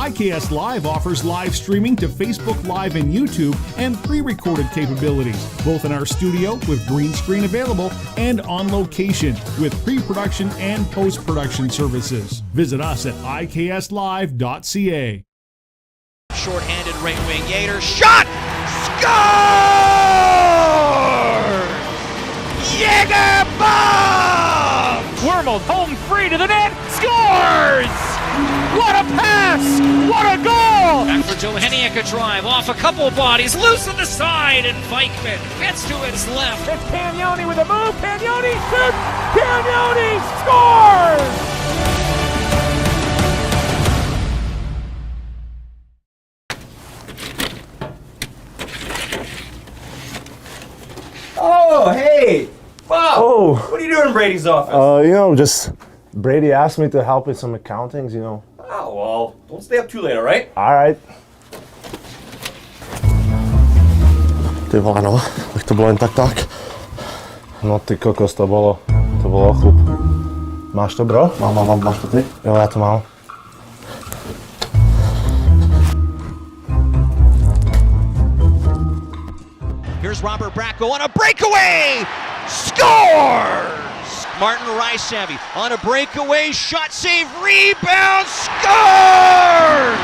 IKS Live offers live streaming to Facebook Live and YouTube and pre-recorded capabilities, both in our studio with green screen available and on location with pre-production and post-production services. Visit us at ikslive.ca. Short-handed right wing, Yater, shot! Score! Jaeger bomb! Wormel home free to the net, scores! What a pass! What a goal! Back for Joheniak, a drive off a couple bodies, loose on the side, and Vikman gets to his left. It's Cagnoni with a move, Cagnoni shoots! Cagnoni scores! Oh, hey! Bob! Oh! What are you doing in Brady's office? Just Brady asked me to help with some accountings, Oh, well, don't stay up too late, all right? All right. Ty vole, no, tak to bylo jen tak. No ty kokos, to bylo chlup. Máš to, bro? Mám, máš to ty? Jo, já to mám. Here's Robert Bracco on a breakaway! Scores! Martin Rysavy on a breakaway, shot save, rebound, scores!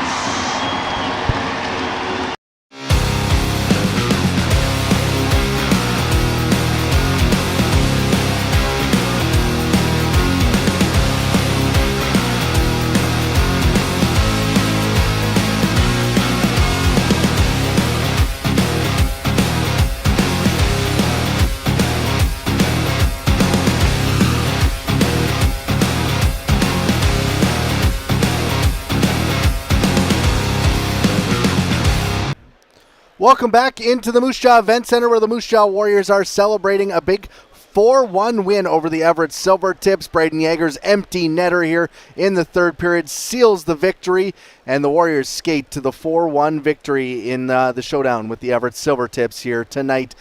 Welcome back into the Moose Jaw Event Center where the Moose Jaw Warriors are celebrating a big 4-1 win over the Everett Silvertips. Braden Yeager's empty netter here in the third period seals the victory, and the Warriors skate to the 4-1 victory in the showdown with the Everett Silvertips here tonight.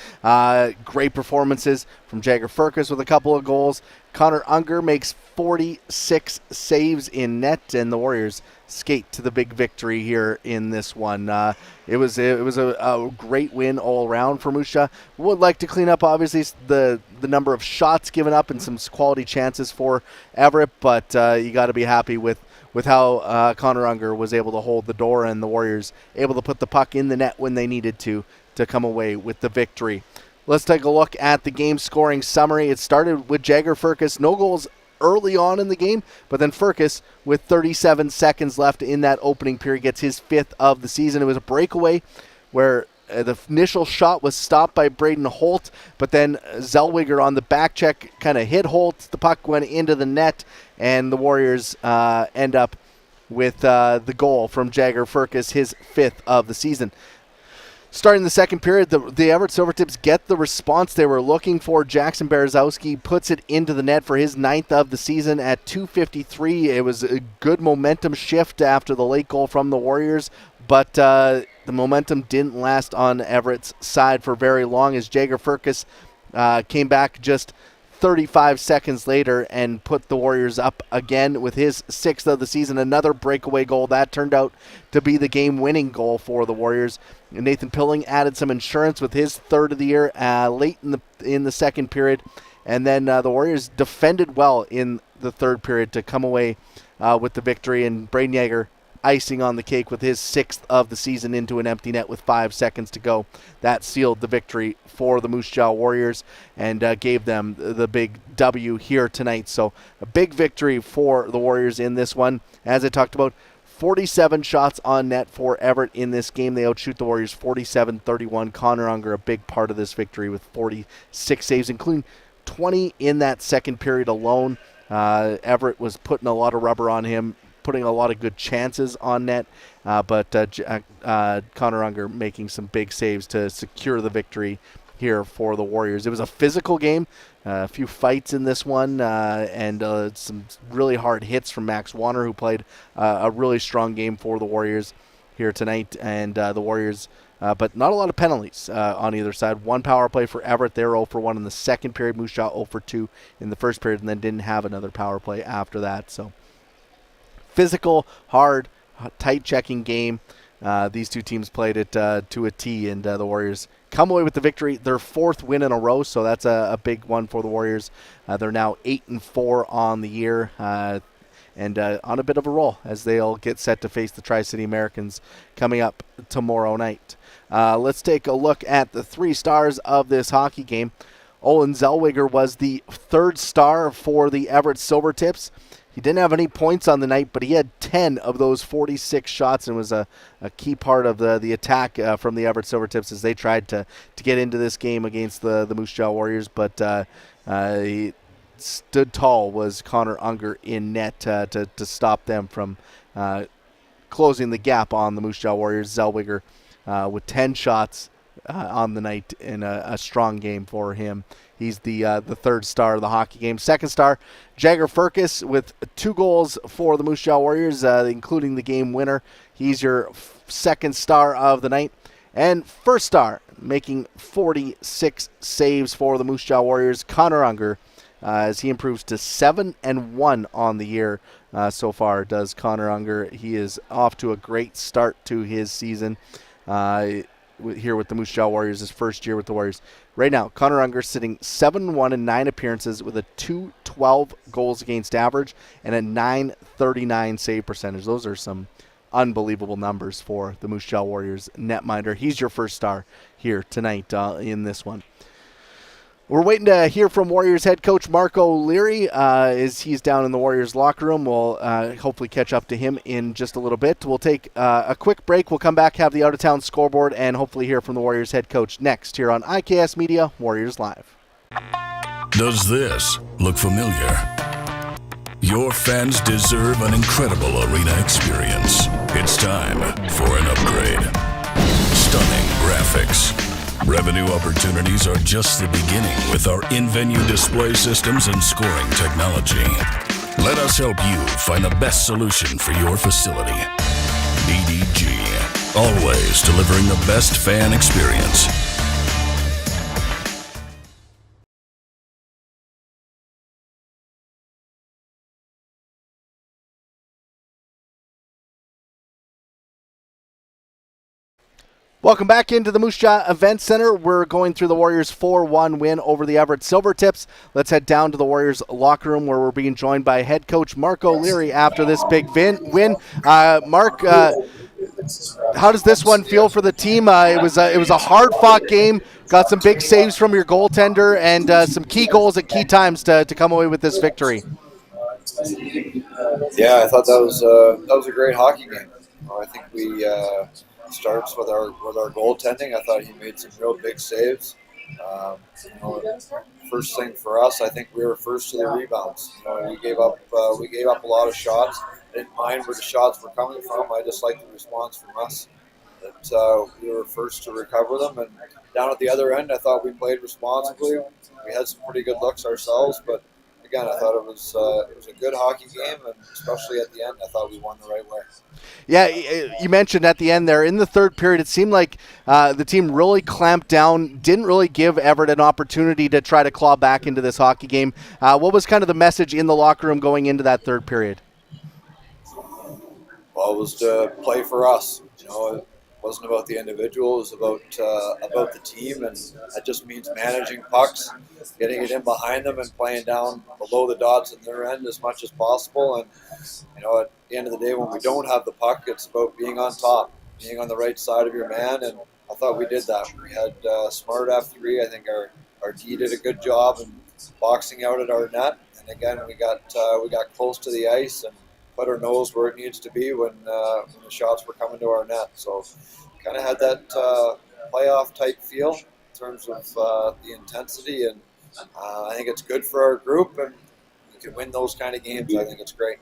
Great performances from Jagger Firkus with a couple of goals. Connor Unger makes 46 saves in net, and the Warriors skate to the big victory here in this one. It was a great win all around for Moose Jaw. Would like to clean up obviously the number of shots given up and some quality chances for Everett, but you got to be happy with how Connor Unger was able to hold the door and the Warriors able to put the puck in the net when they needed to come away with the victory. Let's take a look at the game scoring summary. It started with Jagger Firkus, no goals early on in the game, but then Firkus, with 37 seconds left in that opening period, gets his fifth of the season. It was a breakaway where the initial shot was stopped by Braden Holt, but then Zellweger on the back check kind of hit Holt. The puck went into the net, and the Warriors end up with the goal from Jagger Firkus, his fifth of the season. Starting the second period, the Everett Silvertips get the response they were looking for. Jackson Berezowski puts it into the net for his ninth of the season at 2:53. It was a good momentum shift after the late goal from the Warriors, but the momentum didn't last on Everett's side for very long as Jagger Firkus came back just 35 seconds later and put the Warriors up again with his sixth of the season. Another breakaway goal that turned out to be the game-winning goal for the Warriors. Nathan Pilling added some insurance with his third of the year late in the second period, and then the Warriors defended well in the third period to come away with the victory. And Braden Yeager icing on the cake with his sixth of the season into an empty net with 5 seconds to go. That sealed the victory for the Moose Jaw Warriors and gave them the big W here tonight. So a big victory for the Warriors in this one. As I talked about, 47 shots on net for Everett in this game. They outshoot the Warriors 47-31. Connor Unger, a big part of this victory with 46 saves, including 20 in that second period alone. Everett was putting a lot of rubber on him, putting a lot of good chances on net, but Connor Unger making some big saves to secure the victory here for the Warriors. It was a physical game, a few fights in this one, and some really hard hits from Max Warner, who played a really strong game for the Warriors here tonight, and the Warriors, but not a lot of penalties on either side. One power play for Everett. They were 0 for 1 in the second period. Moose Jaw 0 for 2 in the first period, and then didn't have another power play after that. So physical, hard, tight checking game. These two teams played it to a T, and the Warriors come away with the victory. Their 4th win in a row, so that's a big one for the Warriors. They're now 8-4 on the year, and on a bit of a roll as they'll get set to face the Tri-City Americans coming up tomorrow night. Let's take a look at the 3 stars of this hockey game. Olin Zellweger was the 3rd star for the Everett Silvertips. He didn't have any points on the night, but he had 10 of those 46 shots and was a key part of the attack from the Everett Silvertips as they tried to get into this game against the Moose Jaw Warriors. But he stood tall was Connor Unger in net to stop them from closing the gap on the Moose Jaw Warriors. Zellweger with 10 shots on the night in a strong game for him. He's the 3rd star of the hockey game. 2nd star, Jagger Furcus with 2 goals for the Moose Jaw Warriors, including the game winner. He's your 2nd star of the night. And 1st star, making 46 saves for the Moose Jaw Warriors, Connor Unger, as he improves to 7-1 on the year so far, does Connor Unger. He is off to a great start to his season here with the Moose Jaw Warriors, his first year with the Warriors. Right now, Connor Unger sitting 7-1 in 9 appearances with a .212 goals against average and a .939 save percentage. Those are some unbelievable numbers for the Moose Jaw Warriors netminder. He's your 1st star here tonight in this one. We're waiting to hear from Warriors head coach Marc O'Leary as he's down in the Warriors locker room. We'll hopefully catch up to him in just a little bit. We'll take a quick break. We'll come back, have the out-of-town scoreboard, and hopefully hear from the Warriors head coach next here on IKS Media Warriors Live. Does this look familiar? Your fans deserve an incredible arena experience. It's time for an upgrade. Stunning graphics. Revenue opportunities are just the beginning with our in-venue display systems and scoring technology. Let us help you find the best solution for your facility. BDG, always delivering the best fan experience. Welcome back into the Moose Jaw Event Center. We're going through the Warriors' 4-1 win over the Everett Silvertips. Let's head down to the Warriors locker room where we're being joined by head coach Marc O'Leary after this big win. Marc, how does this one feel for the team? It was a hard-fought game. Got some big saves from your goaltender and some key goals at key times to come away with this victory. Yeah, I thought that was a great hockey game. I think we starts with our goaltending. I thought he made some real big saves. First thing for us, I think we were first to the rebounds. We gave up a lot of shots. I didn't mind where the shots were coming from. I just liked the response from us. That we were first to recover them. And down at the other end, I thought we played responsibly. We had some pretty good looks ourselves, but again, I thought it was a good hockey game, and especially at the end, I thought we won the right way. Yeah, you mentioned at the end there, in the 3rd period, it seemed like the team really clamped down, didn't really give Everett an opportunity to try to claw back into this hockey game. What was kind of the message in the locker room going into that 3rd period? Well, it was to play for us. It wasn't about the individual, it was about the team, and that just means managing pucks, getting it in behind them and playing down below the dots at their end as much as possible. And at the end of the day, when we don't have the puck, it's about being on top, being on the right side of your man, and I thought we did that. We had smart F3. I think our D did a good job in boxing out at our net, and again we got close to the ice and put our nose where it needs to be when the shots were coming to our net. So kind of had that playoff type feel in terms of the intensity, and I think it's good for our group, and we can win those kind of games. I think it's great.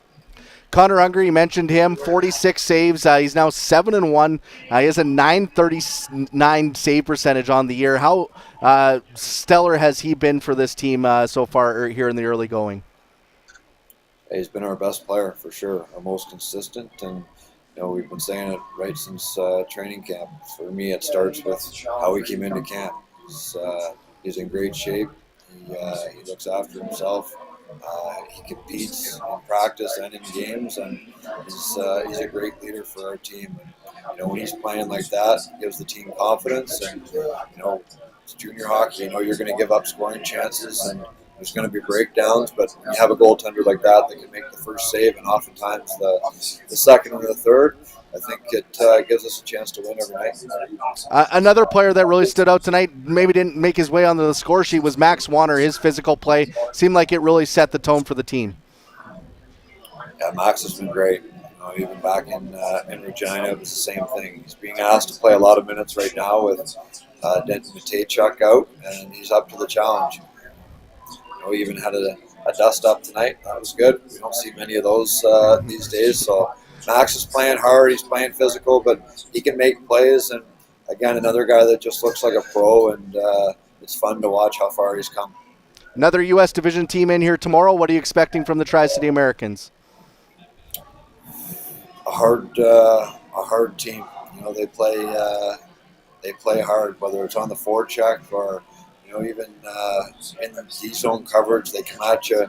Connor Unger, you mentioned him, 46 saves. He's now 7-1. He has a .939 save percentage on the year. How stellar has he been for this team so far here in the early going? He's been our best player for sure, our most consistent, and we've been saying it right since training camp. For me, it starts with how he came into camp. He's in great shape. He looks after himself. He competes in practice and in games, and he's a great leader for our team. When he's playing like that, it gives the team confidence. And it's junior hockey. You're going to give up scoring chances, and there's going to be breakdowns. But when you have a goaltender like that can make the first save, and oftentimes the second or the third, I think it gives us a chance to win every night. Another player that really stood out tonight, maybe didn't make his way onto the score sheet, was Max Warner. His physical play seemed like it really set the tone for the team. Yeah, Max has been great. Even back in Regina, it was the same thing. He's being asked to play a lot of minutes right now with Denton Matejchuk out, and he's up to the challenge. He even had a dust up tonight. That was good. We don't see many of those these days. So Max is playing hard. He's playing physical, but he can make plays. And again, another guy that just looks like a pro, and it's fun to watch how far he's come. Another U.S. Division team in here tomorrow. What are you expecting from the Tri-City Americans? A hard team. They play hard, whether it's on the forecheck or even in the D zone coverage. They come at you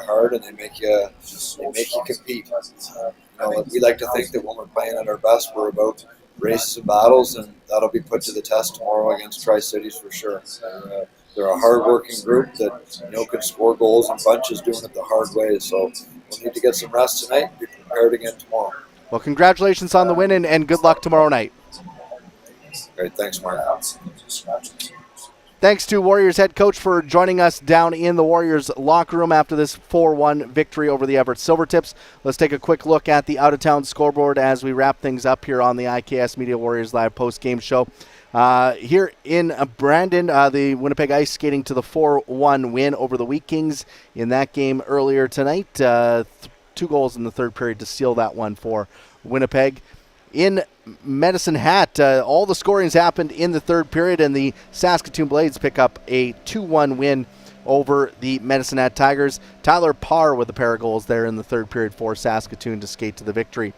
hard, and they make you compete. We like to think that when we're playing at our best, we're about races and battles, and that'll be put to the test tomorrow against Tri-Cities for sure. They're a hard-working group that can score goals in bunches, doing it the hard way. So we'll need to get some rest tonight and be prepared again tomorrow. Well, congratulations on the win, and good luck tomorrow night. Great, thanks, Mark. Thanks to Warriors head coach for joining us down in the Warriors locker room after this 4-1 victory over the Everett Silvertips. Let's take a quick look at the out-of-town scoreboard as we wrap things up here on the IKS Media Warriors live post-game show. Here in Brandon, the Winnipeg Ice skating to the 4-1 win over the Wheat Kings in that game earlier tonight. 2 goals in the third period to seal that one for Winnipeg. In Medicine Hat, all the scorings happened in the third period, and the Saskatoon Blades pick up a 2-1 win over the Medicine Hat Tigers. Tyler Parr with a pair of goals there in the third period for Saskatoon to skate to the victory.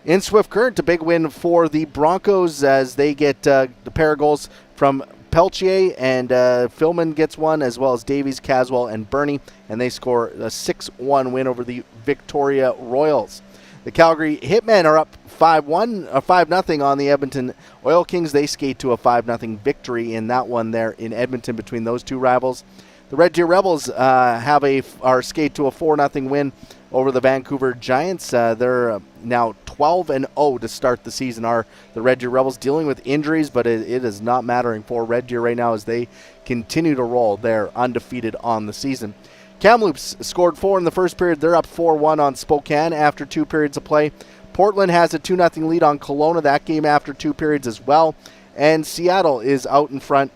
In Swift Current, a big win for the Broncos as they get the pair of goals from Peltier, and Philman gets one, as well as Davies, Caswell, and Bernie, and they score a 6-1 win over the Victoria Royals. The Calgary Hitmen are up 5-0 on the Edmonton Oil Kings. They skate to a 5-0 victory in that one there in Edmonton between those two rivals. The Red Deer Rebels are skate to a 4-0 win over the Vancouver Giants. They're now 12-0 to start the season. Are the Red Deer Rebels dealing with injuries, but it is not mattering for Red Deer right now as they continue to roll. They're undefeated on the season. Kamloops scored 4 in the first period. They're up 4-1 on Spokane after 2 periods of play. Portland has a 2-0 lead on Kelowna, that game after 2 periods as well. And Seattle is out in front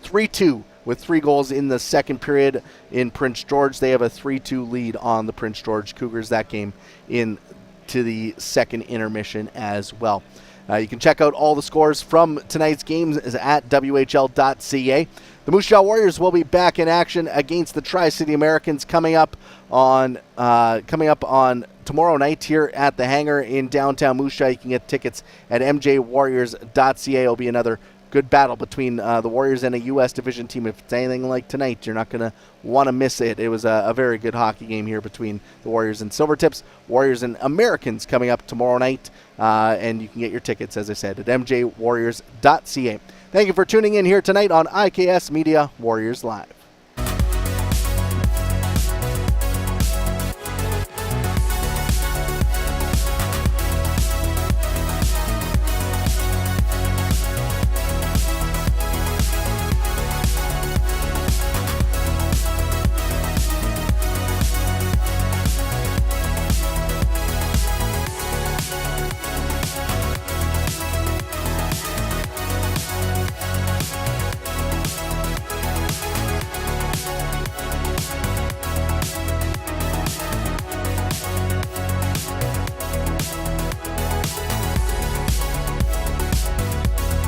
3-2 with 3 goals in the second period in Prince George. They have a 3-2 lead on the Prince George Cougars, that game into the second intermission as well. You can check out all the scores from tonight's games at WHL.ca. The Moose Jaw Warriors will be back in action against the Tri-City Americans coming up on tomorrow night here at the Hangar in downtown Moose Jaw. You can get tickets at MJWarriors.ca. It'll be another good battle between the Warriors and a U.S. Division team. If it's anything like tonight, you're not going to want to miss it. It was a very good hockey game here between the Warriors and Silvertips. Warriors and Americans coming up tomorrow night, and you can get your tickets, as I said, at MJWarriors.ca. Thank you for tuning in here tonight on IKS Media Warriors Live.